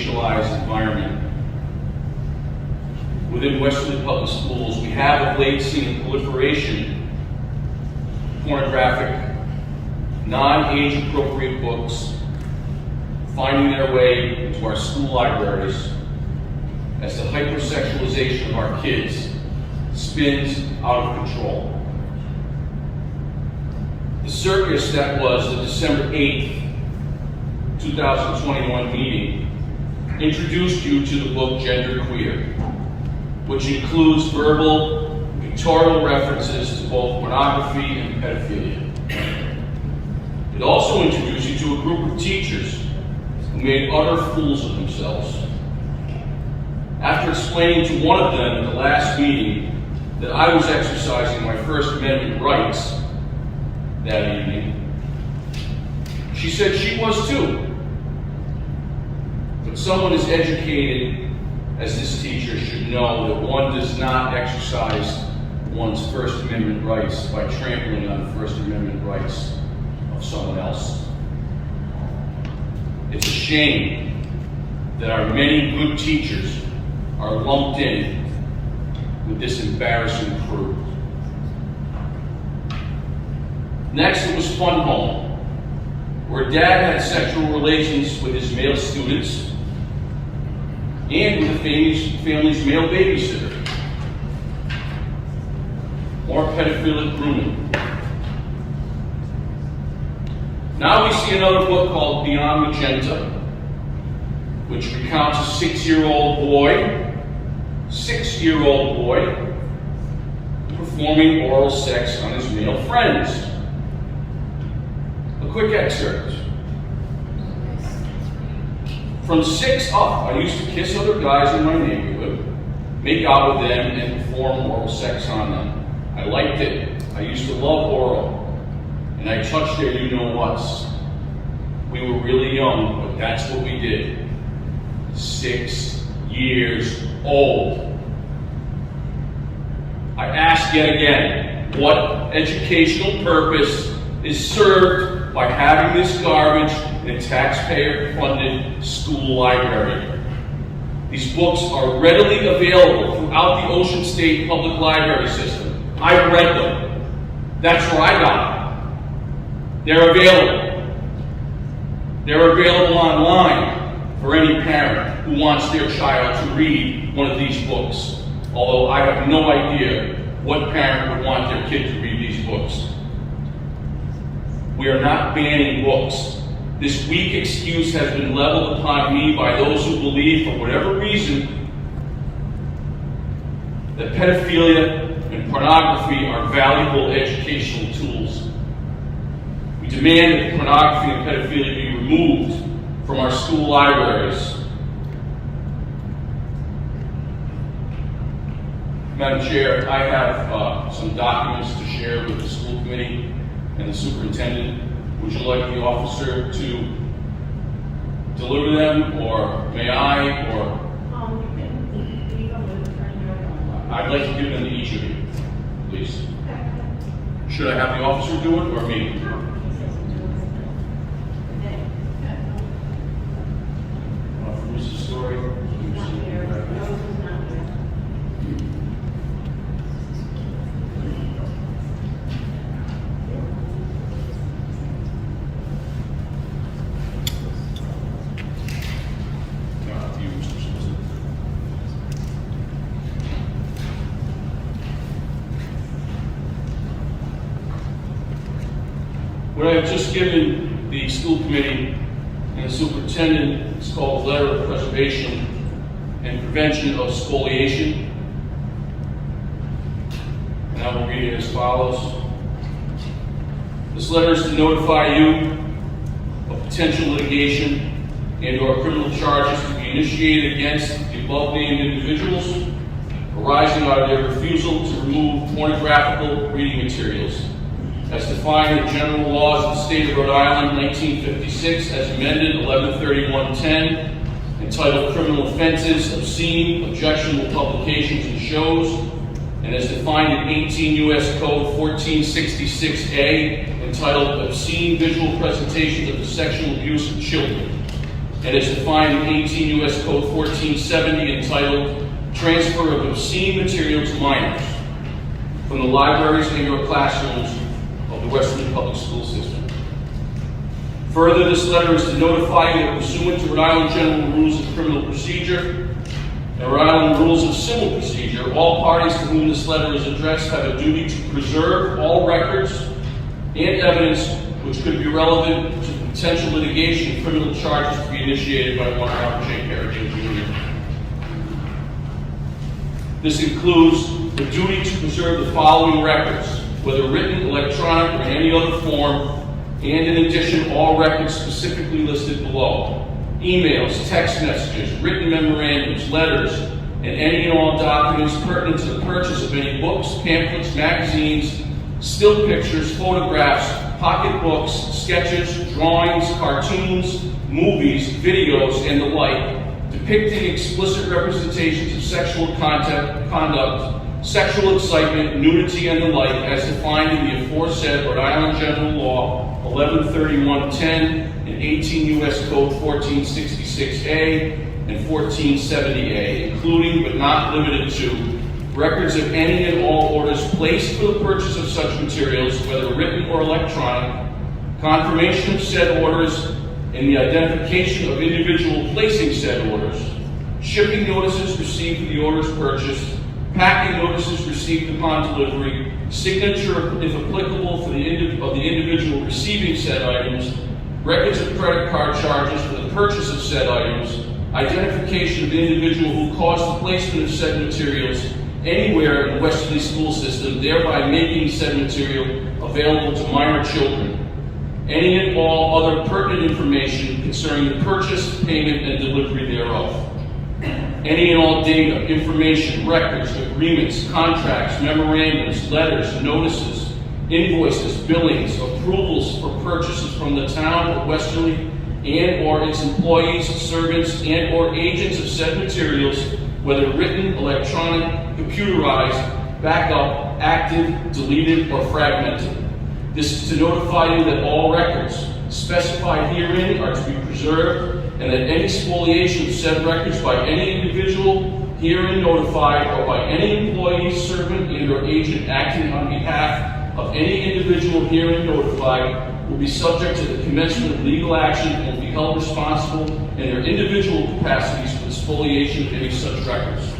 racialized environment. Within Westerly Public Schools, we have of late seen a proliferation of pornographic, non-age appropriate books finding their way into our school libraries as the hypersexualization of our kids spins out of control. The circus that was the December 8th, 2021 meeting introduced you to the book Gender Queer, which includes verbal, pictorial references to both pornography and pedophilia. It also introduced you to a group of teachers who made utter fools of themselves. After explaining to one of them in the last meeting that I was exercising my First Amendment rights that evening, she said she was too. But someone as educated as this teacher should know that one does not exercise one's First Amendment rights by trampling on the First Amendment rights of someone else. It's a shame that our many good teachers are lumped in with this embarrassing crew. Next, it was Fun Home, where Dad had sexual relations with his male students and with the family's male babysitter. More pedophilic grooming. Now we see another book called Beyond Magenta, which recounts a 6-year-old boy performing oral sex on his male friends. A quick excerpt. From 6 up, I used to kiss other guys in my neighborhood, make out with them, and perform oral sex on them. I liked it. I used to love oral, and I touched their you-know-whats. We were really young, but that's what we did. 6 years old. I ask yet again, what educational purpose is served by having this garbage in a taxpayer-funded school library? These books are readily available throughout the Ocean State Public Library system. I've read them. That's where I got them. They're available. They're available online for any parent who wants their child to read one of these books. Although I have no idea what parent would want their kid to read these books. We are not banning books. This weak excuse has been leveled upon me by those who believe, for whatever reason, that pedophilia and pornography are valuable educational tools. We demand that pornography and pedophilia be removed from our school libraries. Madam Chair, I have some documents to share with the school committee and the superintendent. Would you like the officer to deliver them, or may I, or? I'd like to give them to each of you, please. Should I have the officer do it, or me? Who's the story? What I have just given the school committee and the superintendent is called a letter of preservation and prevention of spoliation. And I will read it as follows. This letter is to notify you of potential litigation and/or criminal charges to be initiated against the above-named individuals arising out of their refusal to remove pornographical reading materials, as defined in the general laws of the state of Rhode Island, 1956, as amended 11/31/10, entitled Criminal Offenses, Obscene, Objectionable Publications and Shows, and as defined in 18 U.S. Code 1466A, entitled Obscene Visual Presentations of the Sexual Abuse of Children. and is defined in 18 U.S. Code 1470, entitled Transfer of Obscene Material to Minors from the libraries and or classrooms of the Westerly Public School System. Further, this letter is to notify you that pursuant to Rhode Island General Rules of Criminal Procedure and Rhode Island Rules of Civil Procedure, all parties to whom this letter is addressed have a duty to preserve all records and evidence which could be relevant to the potential litigation of criminal charges to be initiated by one Robert J. Chiaradio Jr. This includes the duty to preserve the following records, whether written, electronic, or in any other form, and in addition, all records specifically listed below: emails, text messages, written memorandums, letters, and any and all documents pertinent to the purchase of any books, pamphlets, magazines, still pictures, photographs, pocketbooks, sketches, drawings, cartoons, movies, videos, and the like, depicting explicit representations of sexual conduct, sexual excitement, nudity, and the like, as defined in the aforesaid Rhode Island General Law 113110 and 18 U.S. Code 1466A and 1470A, including but not limited to records of any and all orders placed for the purchase of such materials, whether written or electronic, confirmation of said orders, and the identification of individual placing said orders, shipping notices received for the orders purchased, packing notices received upon delivery, signature, if applicable, for the individual receiving said items, records of credit card charges for the purchase of said items, identification of the individual who caused the placement of said materials anywhere in the Westerly school system, thereby making said material available to minor children, any and all other pertinent information concerning the purchase, payment, and delivery thereof. Any and all data, information, records, agreements, contracts, memorandums, letters, notices, invoices, billings, approvals for purchases from the town of Westerly and or its employees, servants, and or agents of said materials, whether written, electronic, computerized, backup, active, deleted, or fragmented. This is to notify you that all records specified herein are to be preserved, and that any spoliation of said records by any individual herein notified or by any employee, servant, and or agent acting on behalf of any individual herein notified will be subject to the commencement of legal action and will be held responsible in their individual capacities for the spoliation of any such records.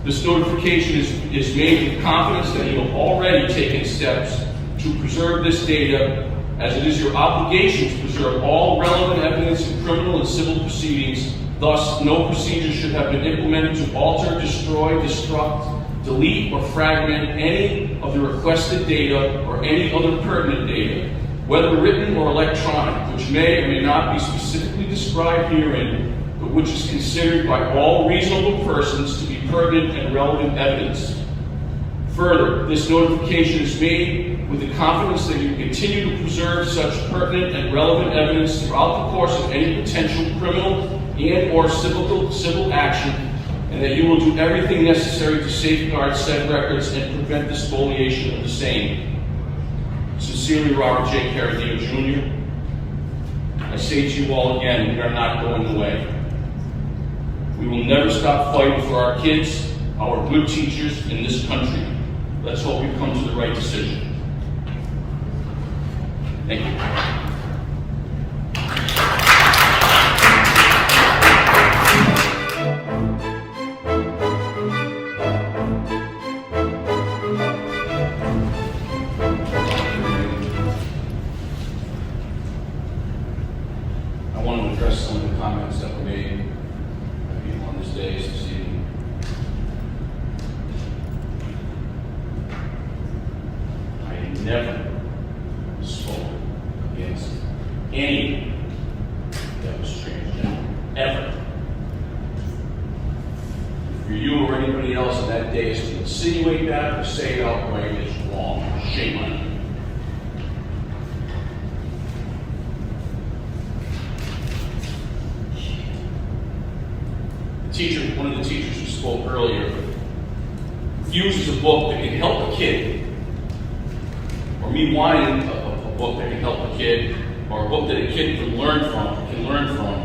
This notification is made with confidence that you have already taken steps to preserve this data, as it is your obligation to preserve all relevant evidence in criminal and civil proceedings. Thus, no procedure should have been implemented to alter, destroy, destruct, delete, or fragment any of the requested data or any other pertinent data, whether written or electronic, which may or may not be specifically described herein, but which is considered by all reasonable persons to be pertinent and relevant evidence. Further, this notification is made with the confidence that you continue to preserve such pertinent and relevant evidence throughout the course of any potential criminal and or civil action, and that you will do everything necessary to safeguard said records and prevent the spoliation of the same. Sincerely, Robert J. Chiaradio Jr. I say to you all again, we are not going away. We will never stop fighting for our kids, our good teachers in this country. Let's hope we come to the right decision. Thank you. I want to address some of the comments that were made by people on this day this evening. I never spoke against any that was transgender, ever. For you or anybody else on that day is to insinuate that or say it outright is wrong. Shame on you. One of the teachers who spoke earlier, refuses a book that can help a kid, or me wanting a book that can help a kid, or a book that a kid can learn from, can can learn from.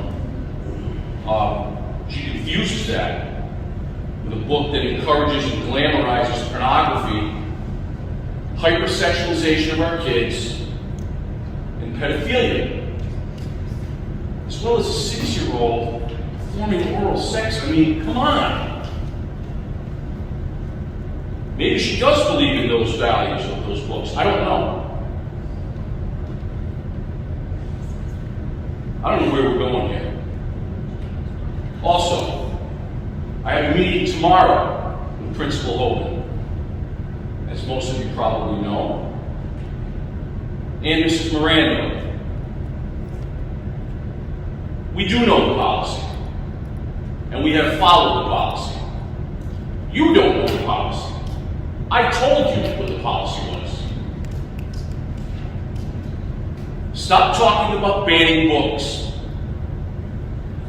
She confuses that with a book that encourages and glamorizes pornography, hypersexualization of our kids, and pedophilia, as well as a 6-year-old performing oral sex. I mean, come on. Maybe she does believe in those values of those books. I don't know. I don't know where we're going here. Also, I have a meeting tomorrow with Principal Hogan, as most of you probably know, and Mrs. Miranda. We do know the policy, and we have followed the policy. You don't know the policy. I told you what the policy was. Stop talking about banning books.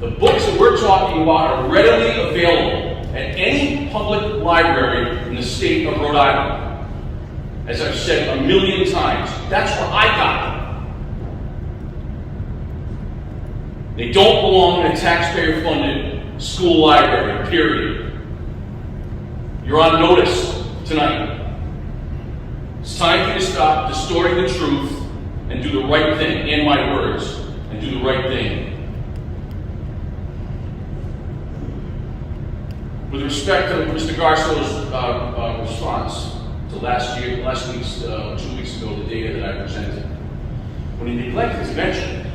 The books that we're talking about are readily available at any public library in the state of Rhode Island. As I've said a million times, that's where I got them. They don't belong in a taxpayer-funded school library, period. You're on notice tonight. It's time for you to stop distorting the truth and do the right thing, in my words, and do the right thing. With respect to Mr. Garso's response to last week's, 2 weeks ago, the data that I presented, what he neglected to mention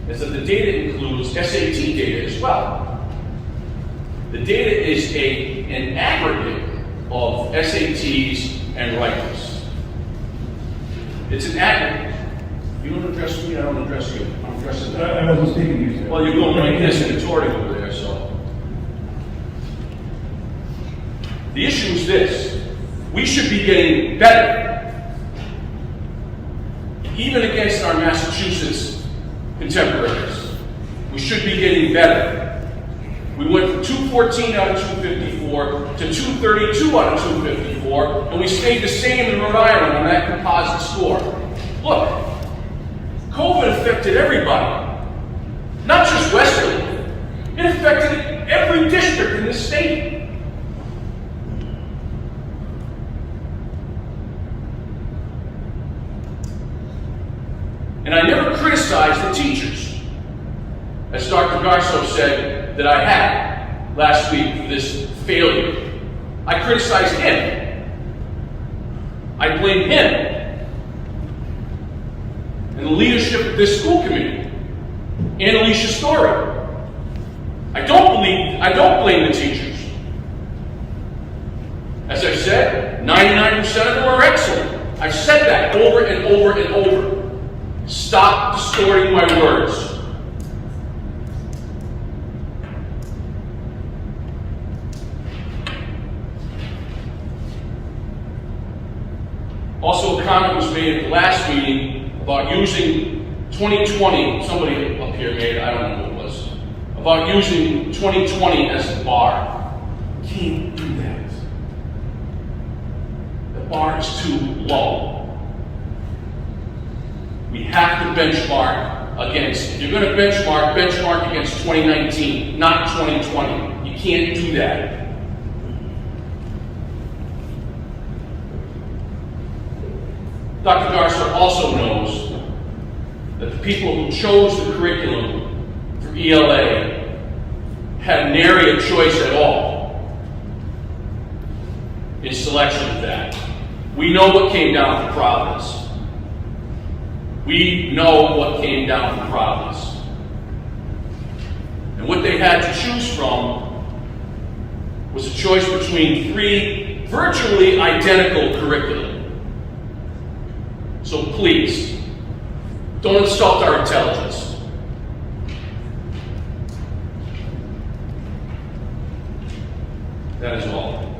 is that the data includes SAT data as well. The data is an aggregate of SATs and writers. It's an aggregate. You don't address me, I don't address you. I'm addressing that. I wasn't speaking to you, sir. Well, you're going like this and retorting over there, so. The issue is this. We should be getting better, even against our Massachusetts contemporaries. We should be getting better. We went from 214 out of 254 to 232 out of 254, and we stayed the same in Rhode Island on that composite score. Look, COVID affected everybody, not just Westerly. It affected every district in the state. And I never criticized the teachers, as Dr. Garso said that I had last week for this failure. I criticized him. I blame him and the leadership of this school committee and Alicia Story. I don't blame the teachers. As I said, 99% of them are excellent. I've said that over and over and over. Stop distorting my words. Also, a comment was made at the last meeting about using 2020, somebody up here made it, I don't know who it was, about using 2020 as the bar. You can't do that. The bar is too low. We have to benchmark against, if you're going to benchmark against 2019, not 2020. You can't do that. Dr. Garza also knows that the people who chose the curriculum for ELA had nary a choice at all in selection of that. We know what came down from Providence. We know what came down from Providence. And what they had to choose from was a choice between 3 virtually identical curricula. So please, don't insult our intelligence. That is all.